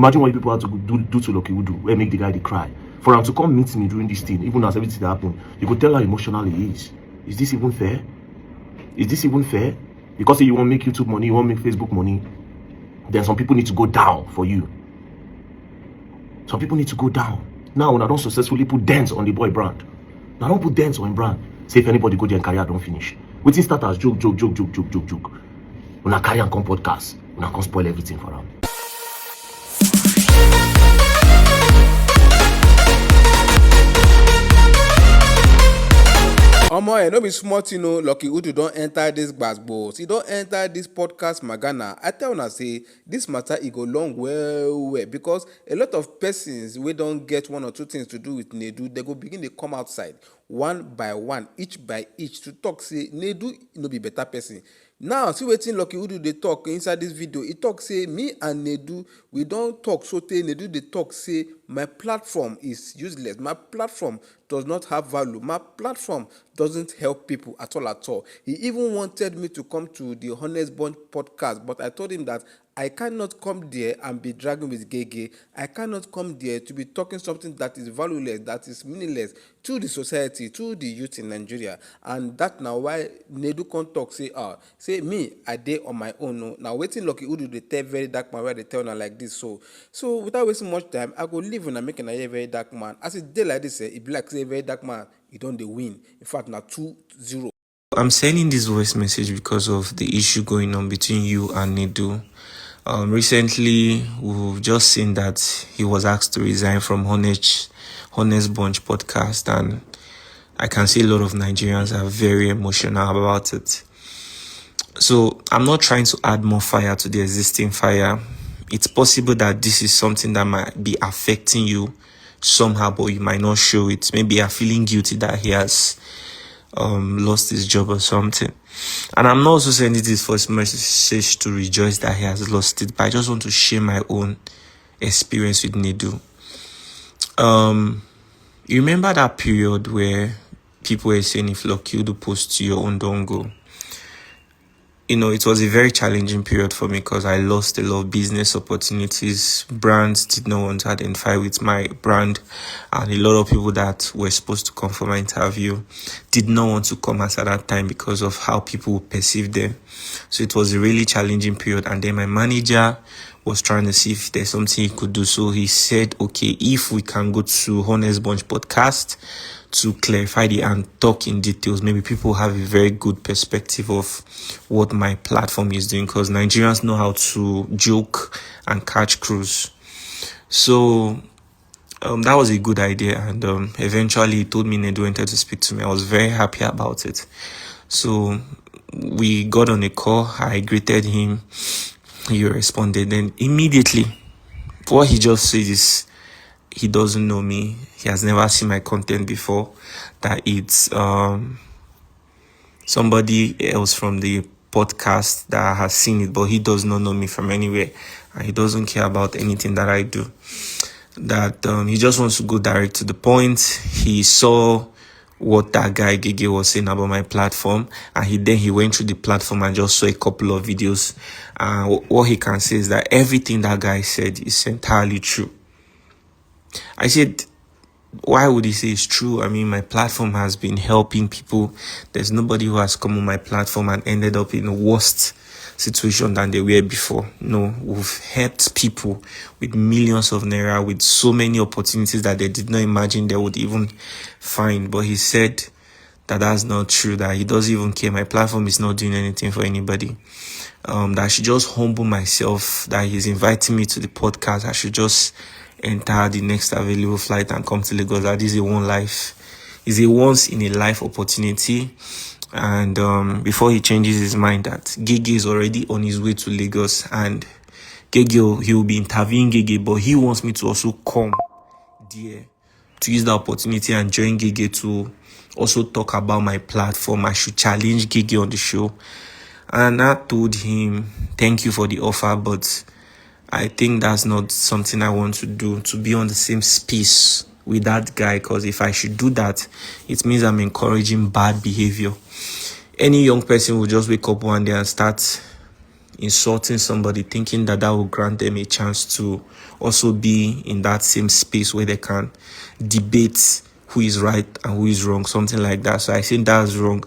Imagine what people had to do to Lucky Udu, where make the guy they cry. For him to come meet me during this thing, even as everything happened, you could tell how emotional he is. Is this even fair? Is this even fair? Because you want to make YouTube money, you want to make Facebook money, then some people need to go down for you. Some people need to go down. Now, when I don't successfully put dents on the boy brand, now don't put dents on him brand. Say if anybody go there and carry out, don't finish. Waiting start as joke. When I carry and come podcast, when I come spoil everything for him. Omo, no be smart, Lucky Udu don't enter this gbasgbos. He don't enter this podcast magana. I tell una say this matter it go long well because a lot of persons we don't get one or two things to do with Nedu, they go begin to come outside one by one, each by each to talk say Nedu no be better person. Now, see wetin Lucky Udu dey talk inside this video. He talk say me and Nedu we don't talk so tey Nedu dey talk say my platform is useless. My platform does not have value. My platform doesn't help people at all. He even wanted me to come to the Honest Bunch podcast, but I told him that I cannot come there and be dragging with Gege. I cannot come there to be talking something that is valueless, that is meaningless to the society, to the youth in Nigeria. And that now why Nedu can't talk, say me, I dey on my own. No. Now waiting Lucky Udu dey tell very dark man where they tell now like this. So without wasting much time, I go leave and make a very dark man. As it day like this, it be like say very dark man, he don't dey win. In fact, now 2-0. I'm sending this voice message because of the issue going on between you and Nedu. Recently, we've just seen that he was asked to resign from Honest Bunch podcast, and I can see a lot of Nigerians are very emotional about it. So I'm not trying to add more fire to the existing fire. It's possible that this is something that might be affecting you somehow, but you might not show it. Maybe you're feeling guilty that he has lost his job or something. And I'm not also sending this first message to rejoice that he has lost it, but I just want to share my own experience with Nedu. You remember that period where people were saying if Lucky Udu posts to your own, don't go? It was a very challenging period for me because I lost a lot of business opportunities. Brands did not want to identify with my brand, and a lot of people that were supposed to come for my interview did not want to come at that time because of how people perceived them. So it was a really challenging period. And then my manager was trying to see if there's something he could do. So he said, okay, if we can go to Honest Bunch podcast to clarify and talk in details, maybe people have a very good perspective of what my platform is doing, because Nigerians know how to joke and catch cruise. So that was a good idea, and eventually he told me Nedu wanted to speak to me. I was very happy about it. So we got on a call. I greeted him. He responded. Then immediately, what he just said is he doesn't know me. He has never seen my content before. That it's somebody else from the podcast that has seen it, but he does not know me from anywhere, and he doesn't care about anything that I do. That he just wants to go direct to the point. He saw what that guy Gege was saying about my platform, and he went through the platform and just saw a couple of videos. What he can say is that everything that guy said is entirely true. I said, why would he say it's true? I mean, my platform has been helping people. There's nobody who has come on my platform and ended up in a worst situation than they were before. No, we've helped people with millions of naira, with so many opportunities that they did not imagine they would even find. But he said that that's not true, that he doesn't even care. My platform is not doing anything for anybody. That I should just humble myself, that he's inviting me to the podcast. I should just enter the next available flight and come to Lagos. That is a once in a life opportunity. And before he changes his mind, that Gege is already on his way to Lagos, and Gege, he will be interviewing Gege, but he wants me to also come there to use the opportunity and join Gege to also talk about my platform. I should challenge Gege on the show. And I told him, thank you for the offer, but I think that's not something I want to do, to be on the same space with that guy, because if I should do that, it means I'm encouraging bad behavior. Any young person will just wake up one day and start insulting somebody, thinking that will grant them a chance to also be in that same space where they can debate who is right and who is wrong, something like that. So I think that's wrong.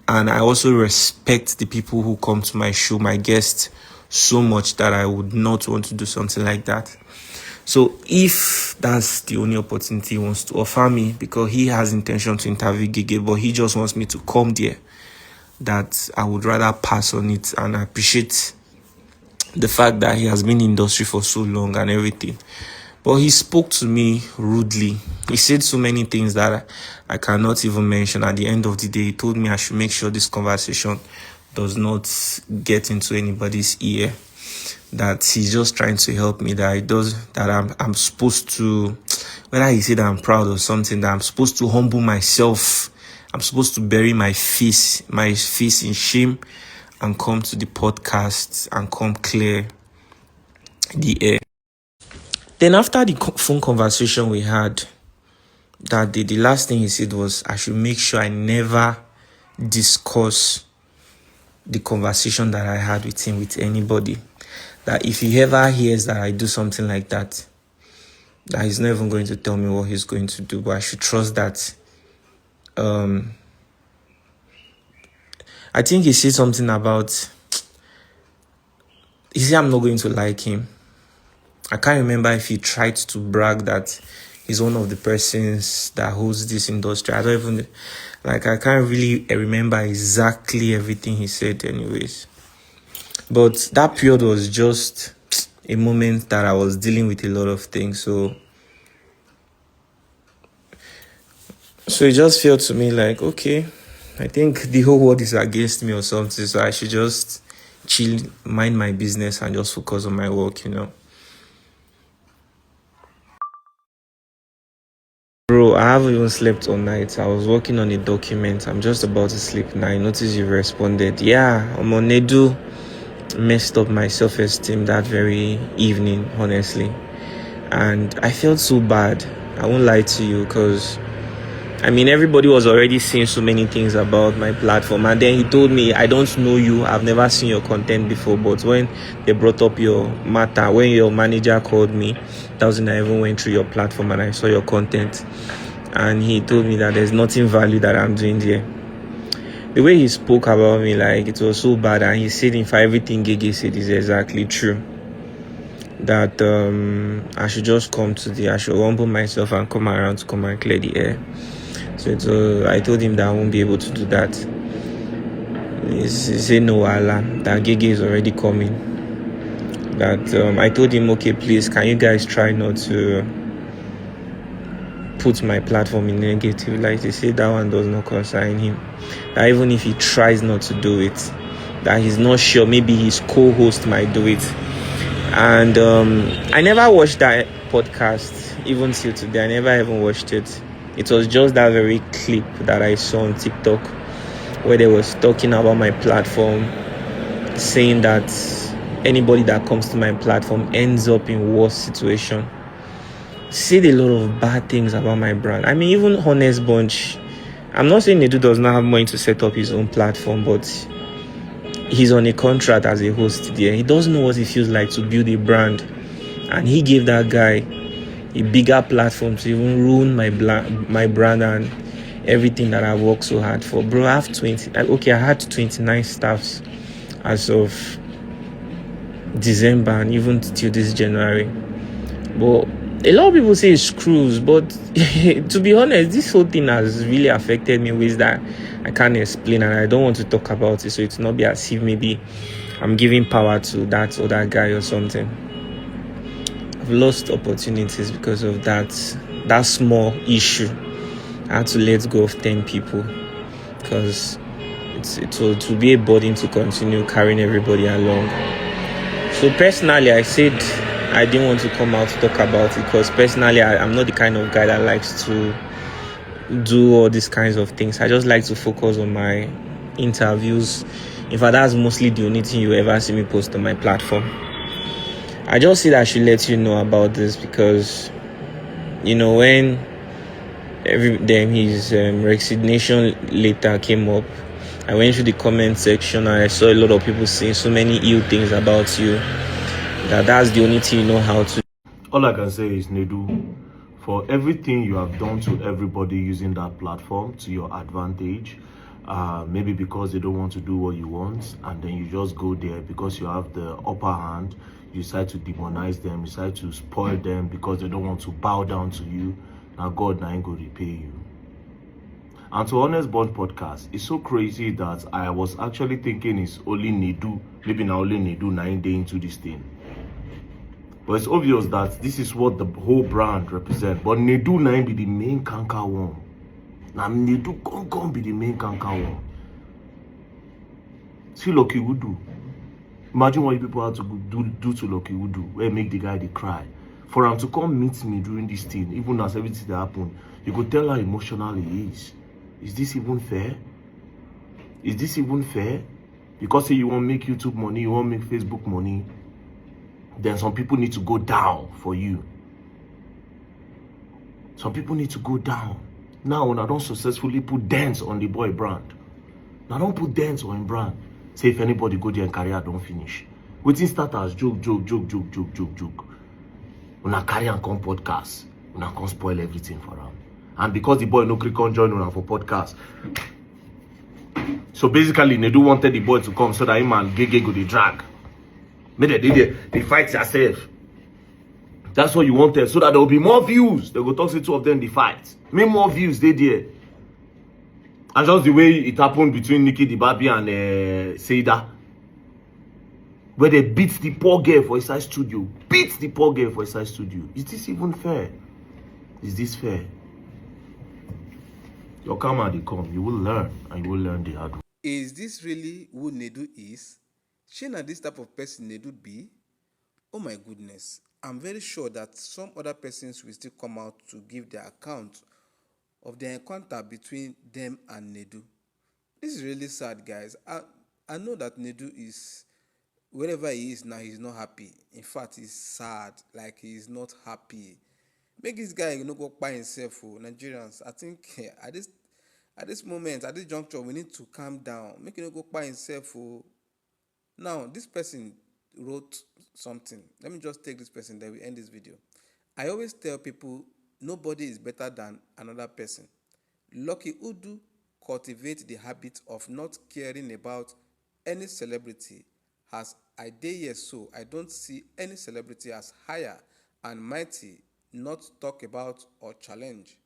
And I also respect the people who come to my show, my guests, so much that I would not want to do something like that. So if that's the only opportunity he wants to offer me, because he has intention to interview Gege, but he just wants me to come there, that I would rather pass on it. And I appreciate the fact that he has been in the industry for so long and everything. But he spoke to me rudely. He said so many things that I cannot even mention. At the end of the day, he told me I should make sure this conversation does not get into anybody's ear. That he's just trying to help me, that I'm supposed to, whether he said I'm proud or something, that I'm supposed to humble myself. I'm supposed to bury my face in shame and come to the podcast and come clear the air. Then after the phone conversation we had that day, the last thing he said was I should make sure I never discuss the conversation that I had with him with anybody. That if he ever hears that I do something like that, that he's not even going to tell me what he's going to do, but I should trust that. I think he said something about, he said I'm not going to like him. I can't remember if he tried to brag that he's one of the persons that holds this industry. I don't even, I can't really remember exactly everything he said anyways. But that period was just a moment that I was dealing with a lot of things. So it just felt to me like, okay, I think the whole world is against me or something. So I should just chill, mind my business and just focus on my work, Bro, I haven't even slept all night. I was working on a document. I'm just about to sleep now. I noticed you responded. Yeah, I'm on Nedu. Messed up my self-esteem that very evening, honestly. And I felt so bad. I won't lie to you, because everybody was already saying so many things about my platform. And then he told me, I don't know you. I've never seen your content before. But when they brought up your matter, when your manager called me, that was when I even went through your platform and I saw your content. And he told me that there's nothing value that I'm doing there. The way he spoke about me, it was so bad. And he said, in fact, everything Gege said is exactly true. That I should just I should humble myself and come around to come and clear the air. So I told him that I won't be able to do that. He said, no, Allah, that Gege is already coming. That I told him, okay, please, can you guys try not to put my platform in negative light? He said that one does not concern him. That even if he tries not to do it, that he's not sure, maybe his co-host might do it. And I never watched that podcast, even till today. I never even watched it. It was just that very clip that I saw on TikTok where they was talking about my platform, saying that anybody that comes to my platform ends up in worse situation. Said a lot of bad things about my brand. Even Honest Bunch, I'm not saying Nedu does not have money to set up his own platform, but he's on a contract as a host there. He doesn't know what it feels like to build a brand. And he gave that guy a bigger platform to even ruin my brand and everything that I worked so hard for. Bro, I had 29 staffs as of December and even till this January. But a lot of people say it's screws, but to be honest, this whole thing has really affected me in ways that I can't explain, and I don't want to talk about it, so it's not be as if maybe I'm giving power to that other guy or something. I've lost opportunities because of that small issue. I had to let go of 10 people because it will be a burden to continue carrying everybody along. So personally, I said I didn't want to come out to talk about it because personally, I'm not the kind of guy that likes to do all these kinds of things. I just like to focus on my interviews. In fact, that's mostly the only thing you ever see me post on my platform. I just said I should let you know about this because, when his resignation letter came up, I went through the comment section and I saw a lot of people saying so many ill things about you, that's the only thing you know how to. All I can say is, Nedu, for everything you have done to everybody using that platform to your advantage, maybe because they don't want to do what you want, and then you just go there because you have the upper hand, you decide to demonize them, you decide to spoil them because they don't want to bow down to you. Now God now ain't go repay you. And to Honest Bond podcast, it's so crazy that I was actually thinking it's only Nedu, maybe now only Nedu 9 day into this thing. But it's obvious that this is what the whole brand represents. But Nedu now be the main canker one. Now Nedu can't be the main canker one. See Lucky Udu. Imagine what you people had to do to Lucky Udu, where make the guy they cry. For him to come meet me during this thing, even as everything that happened, you could tell how emotional he is. Is this even fair? Is this even fair? Because say you want to make YouTube money, you want to make Facebook money, then some people need to go down for you. Some people need to go down. Now, when I don't successfully put dents on the boy brand, now don't put dents on him brand. Say if anybody go there and career don't finish. Waiting start as joke. When I carry and come podcast, when I come spoil everything for him. And because the boy no click on join for podcast. So basically, Nedu wanted the boy to come so that him and Gege go the drag. Maybe they fight yourself. That's what you wanted, so that there will be more views. They go talk to two of them, the fight. Make more views, they there. And just the way it happened between Nikki the Barbie and Seida. Where they beat the poor girl for inside studio. Beat the poor girl for inside studio. Is this even fair? Is this fair? Your karma they come. You will learn, and you will learn the hard way. Is this really who Nedu is? Shey na this type of person Nedu be? Oh my goodness. I'm very sure that some other persons will still come out to give their account of their encounter between them and Nedu. This is really sad, guys. I know that Nedu is, wherever he is now, he's not happy. In fact, he's sad, like he's not happy. Make this guy go by himself, Nigerians. I think at this moment, at this juncture, we need to calm down. Make him go by himself. Now, this person wrote something. Let me just take this person, then we end this video. I always tell people nobody is better than another person. Lucky Udu cultivate the habit of not caring about any celebrity. As I dey here, so I don't see any celebrity as higher and mighty not talk about or challenge.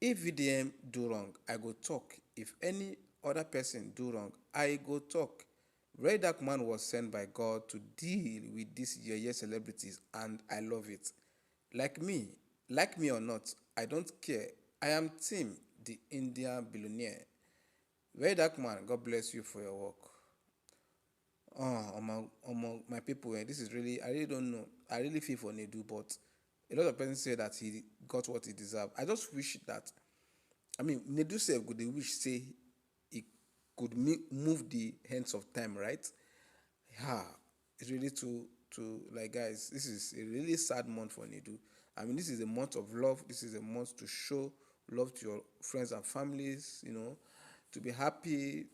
If VDM do wrong, I go talk. If any other person do wrong, I go talk. Verydarkman was sent by God to deal with these yeye celebrities, and I love it. Like me or not, I don't care. I am Tim, the Indian billionaire. Verydarkman, God bless you for your work. My people, this is really, I really don't know. I really feel for Nedu, but a lot of people say that he got what he deserved. I just wish that, Nedu said could they wish say he could move the hands of time, right? Yeah, it's really to like, guys, this is a really sad month for Nedu. This is a month of love. This is a month to show love to your friends and families, to be happy,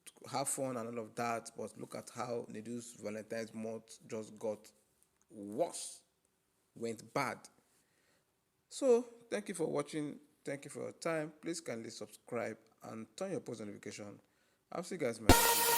to have fun and all of that. But look at how Nedu's Valentine's month just got worse, went bad. So thank you for watching. Thank you for your time. Please kindly subscribe and turn your post notification. I'll see you guys in my next video.